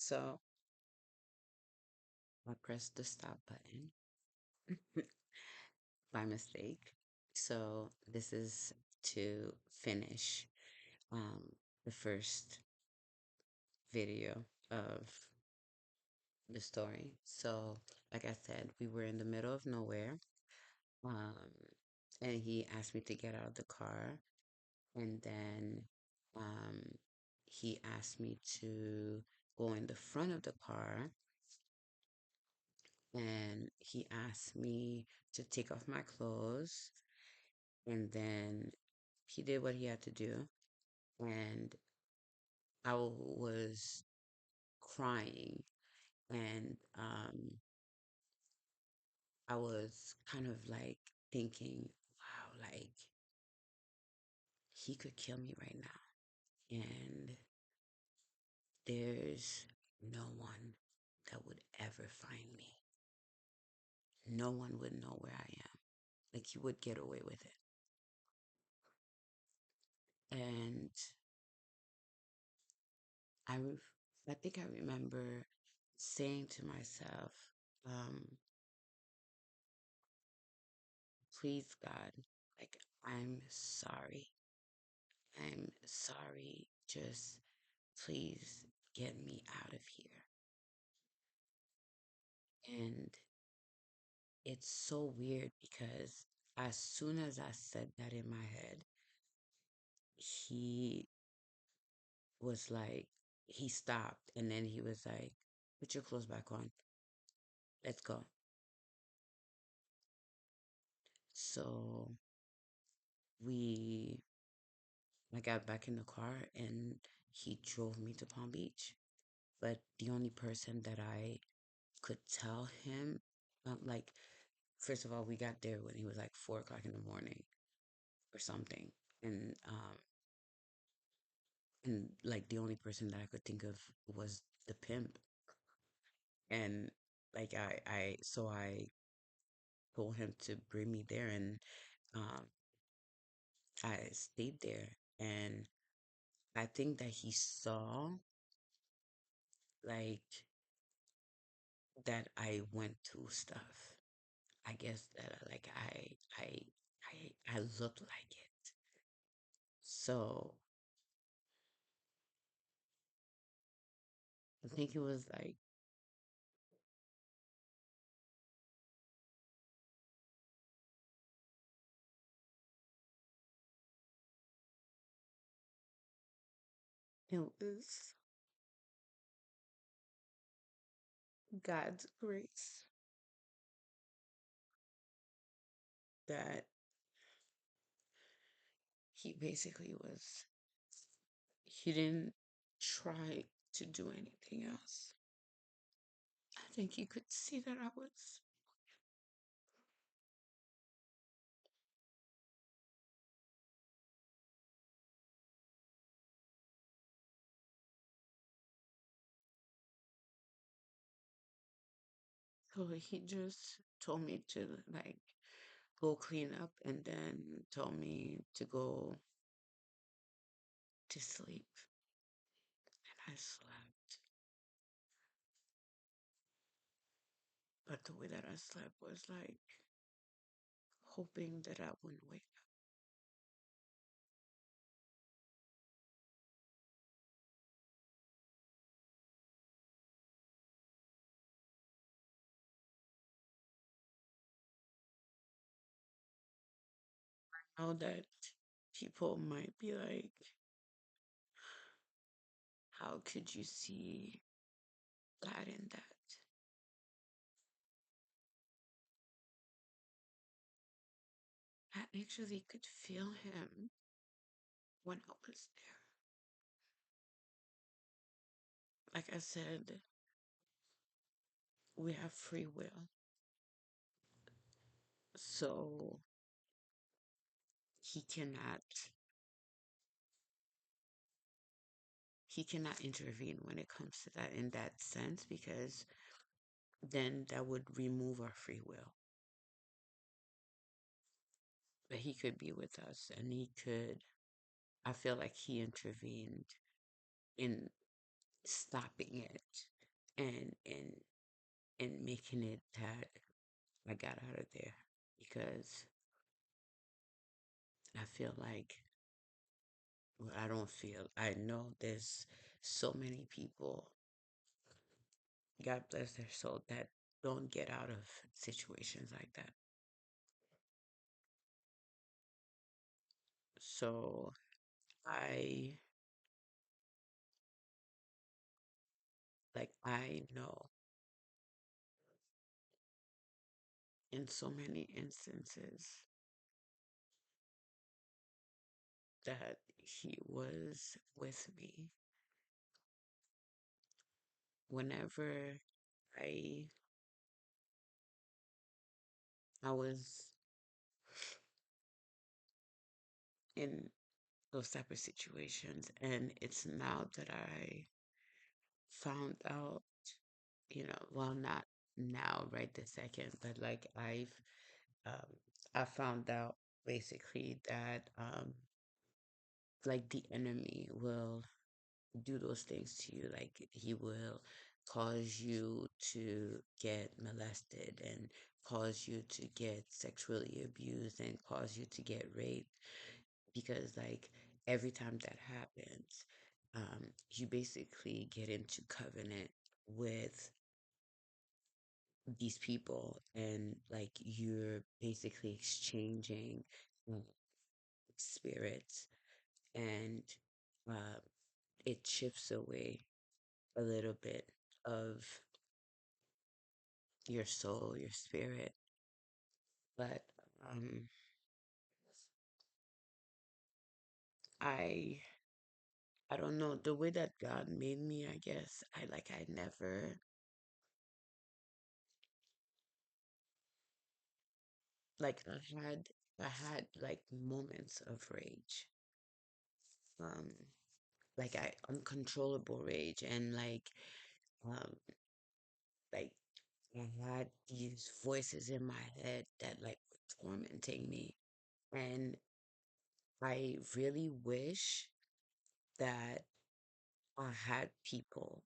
So I pressed the stop button by mistake. So this is to finish um, the first video of the story. So, like I said, we were in the middle of nowhere, um, and he asked me to get out of the car, and then um, he asked me to go in the front of the car, and he asked me to take off my clothes, and then he did what he had to do, and I was crying, and I was kind of like thinking, wow, like he could kill me right now, and there's no one that would ever find me. No one would know where I am. Like he would get away with it. And I, re- I think I remember saying to myself, um, please God, like I'm sorry. I'm sorry. Just please get me out of here. And it's so weird because as soon as I said that in my head, he was like, he stopped and then he was like, put your clothes back on. Let's go. So we, I got back in the car and he drove me to Palm Beach. But the only person that I could tell him, like, first of all, we got there when he was like 4 o'clock in the morning or something. And like the only person that I could think of was the pimp. And like so I told him to bring me there, and um, I stayed there, and I think that he saw like that I went through stuff. I guess that I looked like it. So I think it was like it was God's grace that he basically was, he didn't try to do anything else. I think he could see that I was, so he just told me to like go clean up and then told me to go to sleep. And I slept. But the way that I slept was like hoping that I wouldn't wake up. Know that people might be like, how could you see God in that? I actually could feel him when I was there. Like I said, we have free will. So he cannot he cannot intervene when it comes to that in that sense, because then that would remove our free will. But he could be with us and he could, I feel like he intervened in stopping it. and and making it that I got out of there because I feel like, well, I don't feel, I know there's so many people, God bless their soul, that don't get out of situations like that. So I, I know in so many instances that He was with me whenever I, I was in those type of situations. And it's now that I found out, well, not now, right this second, but um, I found out basically that, the enemy will do those things to you. Like, he will cause you to get molested and cause you to get sexually abused and cause you to get raped because every time that happens, you basically get into covenant with these people and you're basically exchanging uh, spirits and uh, it chips away a little bit of your soul, your spirit. But um, I I don't know the way that God made me. I guess I never I had moments of rage, um, uncontrollable rage, and um, like I had these voices in my head that were tormenting me, and I really wish that I had people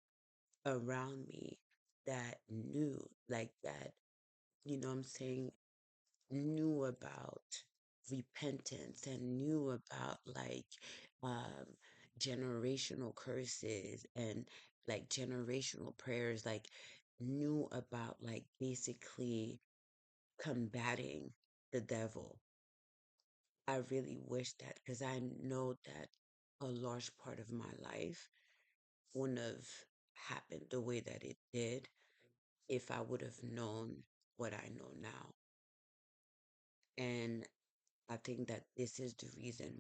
around me that knew that, what I'm saying, knew about repentance and knew about um generational curses and generational prayers, knew about basically combating the devil. I really wish that because I know that a large part of my life wouldn't have happened the way that it did if I would have known what I know now. And I think that this is the reason